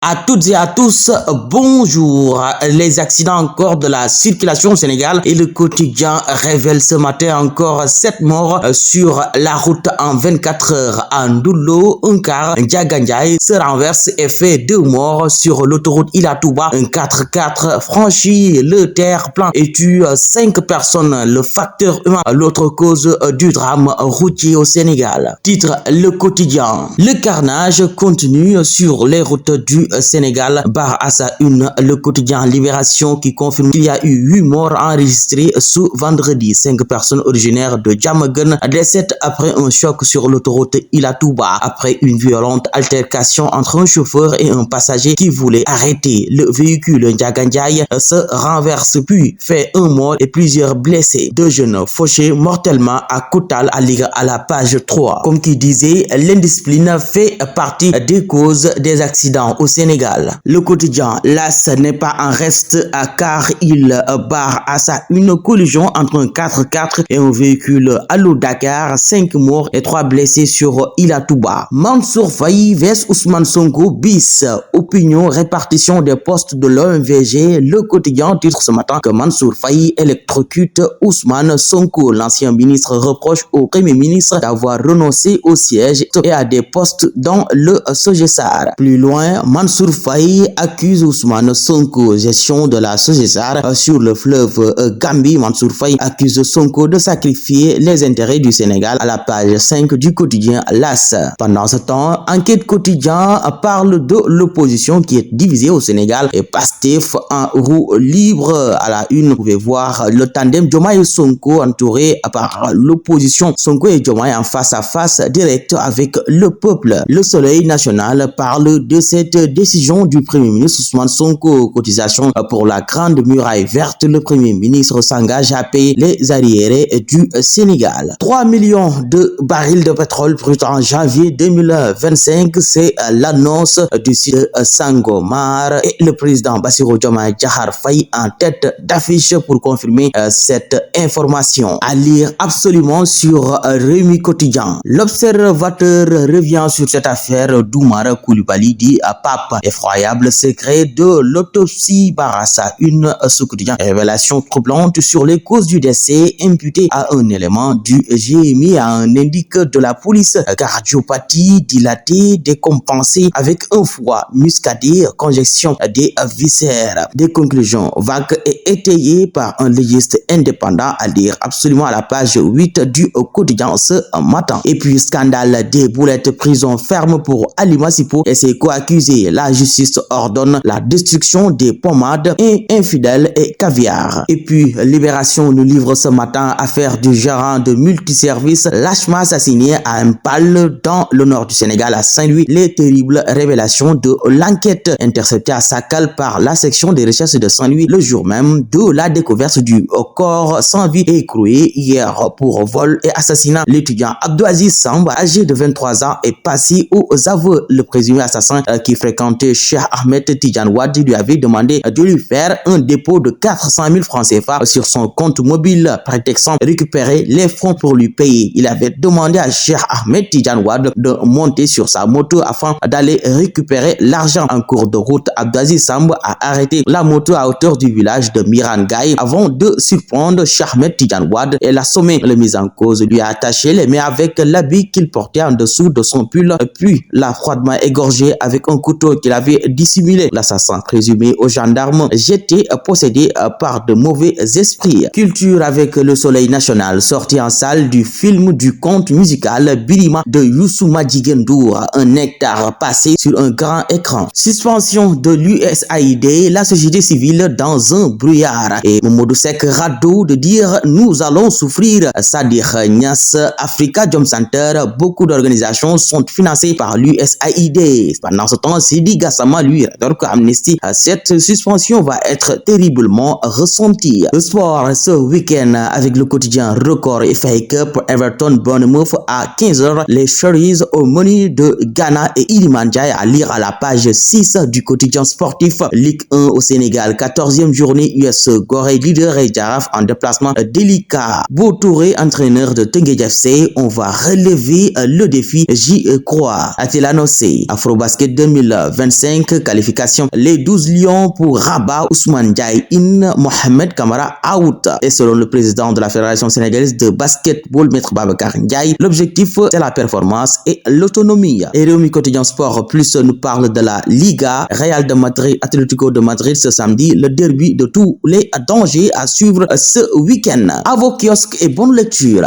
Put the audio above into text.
À toutes et à tous, bonjour. Les accidents encore de la circulation au Sénégal et le quotidien révèle ce matin encore 7 morts sur la route en 24 heures. À Ndoulo, un car Ndiagandiaï se renverse et fait 2 morts sur l'autoroute Ila Touba. Un 4x4 franchit le terre-plein et tue 5 personnes. Le facteur humain, l'autre cause du drame routier au Sénégal. Titre le quotidien. Le carnage continue sur les routes du Sénégal, barre à sa une le quotidien Libération qui confirme qu'il y a eu 8 morts enregistrés ce vendredi. 5 personnes originaires de Diamaguène décèdent après un choc sur l'autoroute Ila Touba après une violente altercation entre un chauffeur et un passager qui voulait arrêter. Le véhicule Ndiagandiaï se renverse puis fait un mort et plusieurs blessés. 2 jeunes fauchés mortellement à Koutal à lire à la page 3. Comme qui disait, l'indiscipline fait partie des causes des accidents au Sénégal. Le quotidien, l'As n'est pas en reste car il barre à sa une collision entre un 4x4 et un véhicule à Dakar. 5 morts et 3 blessés sur Ila Touba. Mansour Faye vs Ousmane Sonko bis. Opinion, répartition des postes de l'OMVG. Le quotidien titre ce matin que Mansour Faye électrocute Ousmane Sonko. L'ancien ministre reproche au premier ministre d'avoir renoncé au siège et à des postes dans le Sogessar. Plus loin, Mansour Faye accuse Ousmane Sonko, gestion de la Sogessar sur le fleuve Gambie. Mansour Faye accuse Sonko de sacrifier les intérêts du Sénégal à la page 5 du quotidien LAS. Pendant ce temps, Enquête quotidien parle de l'opposition qui est divisée au Sénégal et Pastef en roue libre. À la une, vous pouvez voir le tandem Diomaye Sonko entouré par l'opposition. Sonko et Diomaye en face à face direct avec le peuple. Le Soleil national parle de cette décision du Premier ministre Ousmane Sonko. Cotisation pour la grande muraille verte. Le Premier ministre s'engage à payer les arriérés du Sénégal. 3 millions de barils de pétrole brut en janvier 2025. C'est l'annonce du site Sangomar et le président Bassirou Diomaye Diakhar Faye en tête d'affiche pour confirmer cette information. À lire absolument sur Rewmi Quotidien. L'observateur revient sur cette affaire d'Oumar Coulibaly dit à Pape. Effroyable secret de l'autopsie Barassa, une sous-quotidien. Révélation troublante sur les causes du décès imputé à un élément du GMI, à un indique de la police. Cardiopathie dilatée, décompensée avec un foie muscadé, congestion des viscères. Des conclusions vagues et étayées par un légiste indépendant à lire absolument à la page 8 du quotidien ce matin. Et puis scandale des boulettes, prison ferme pour Ali Massipo et ses co-accusés. La justice ordonne la destruction des pommades et infidèles et caviar. Et puis Libération nous livre ce matin affaire du gérant de multiservices lâchement assassiné à un pal dans le nord du Sénégal à Saint-Louis. Les terribles révélations de l'enquête interceptée à Sakal par la section des recherches de Saint-Louis le jour même de la découverte du corps sans vie écroué hier pour vol et assassinat. L'étudiant Abdouaziz Samba, âgé de 23 ans, est passé aux aveux. Le présumé assassin qui fréquentait Cheikh Ahmed Tidiane Wade lui avait demandé de lui faire un dépôt de 400 000 francs CFA sur son compte mobile, prétextant récupérer les fonds pour lui payer. Il avait demandé à Cheikh Ahmed Tidiane Wade de monter sur sa moto afin d'aller récupérer l'argent. En cours de route, Abdouaziz Samba a arrêté la moto à hauteur du village de Mirangaï avant de surprendre Cheikh Ahmed Tidiane Wade et l'assommer. Le mis en cause lui a attaché les mains avec l'habit qu'il portait en dessous de son pull, puis l'a froidement égorgé avec un couteau qu'il avait dissimulé. L'assassin présumé aux gendarmes j'étais possédé par de mauvais esprits. Culture avec le Soleil national, sorti en salle du film du conte musical Birima de Youssou Madjiguendour, un nectar passé sur un grand écran. Suspension de l'USAID, la société civile dans un brouillard. Et Mamadou Seck Rado de dire nous allons souffrir. Sadikh Niass, Africa Jom Center, beaucoup d'organisations sont financées par l'USAID. Pendant ce temps, Sidi Gassama lui rétorque Amnesty. Cette suspension va être terriblement ressentie. Le sport ce week-end avec le quotidien Record et FA Cup, Everton Bournemouth à 15h, les Cherries au menu de Ghana et Iliman Ndiaye à lire à la page 6 du quotidien sportif. Ligue 1 au Sénégal, 14e journée US Gorée, leader et Jaraaf en déplacement délicat. Botouré, entraîneur de Teungueth FC, on va relever le défi, j'y crois, a-t-il annoncé. Afrobasket 2025, qualification les 12 lions pour Rabat, Ousmane Ndiaye in, Mohamed Kamara out. Et selon le président de la Fédération sénégalaise de basketball, Maître Babacar Ndiaye, l'objectif c'est la performance et l'autonomie. Et Rewmi Quotidien Sport Plus nous parle de la Liga, Real de Madrid, Atlético de Madrid ce samedi, le derby de tous les dangers à suivre ce week-end. À vos kiosques et bonne lecture.